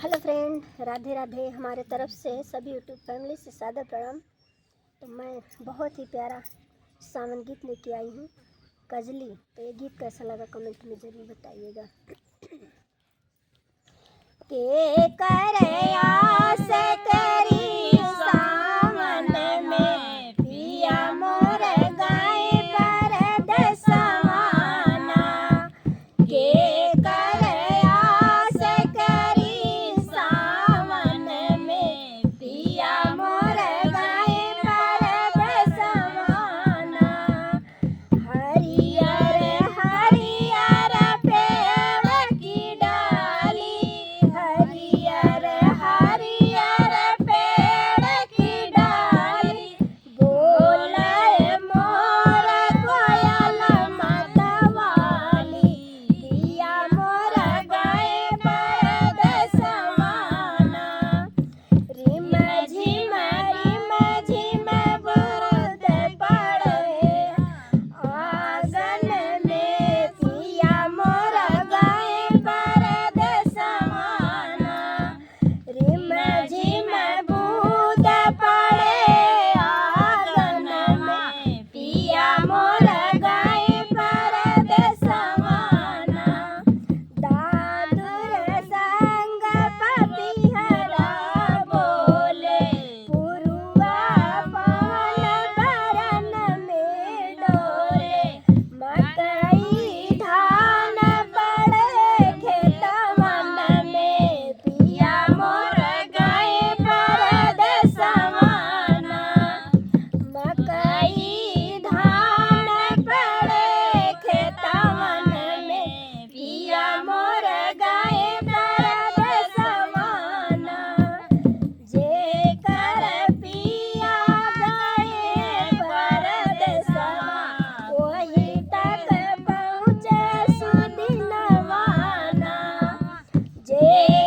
Hello friend, Radhe Radhe. हमारे तरफ से सभी यूट्यूब फैमिली से सादर प्रणाम। तो मैं बहुत ही प्यारा सावन गीत लेके आई हूँ, कजली। तो ये गीत कैसा लगा कमेंट में ज़रूर बताइएगा। के करे आस करी सावन में पिया मोर गाय पर दसवाना। के करे आस करी सावन में पिया मोर गाय पर दसवाना। हरियर हरियर पेड़ की डाली, हरियर हरियर पेड़ की डाली, बोले मोर कोयल मतवाली, पिया मोर गाय पर दसवाना। रिम झिम बूंद पड़े आंगन में, पिया मोर गाय पर दसवाना। रिम झिम बूंद पड़े आंगन में, पिया मोर गाय पर दसवाना। दादुर संग पपीहरा बोले, पुरुआ पवन बरन में डोले, मकई धान पड़े खेतवन में, पिया मोर गाय पर दसवाना। मकई धान पड़े खेतवन में, पिया मोर गाय पर दसवाना। जेकर पिया गाय पर दसवा, वही तक पहुँचे सुदिनवाना। जे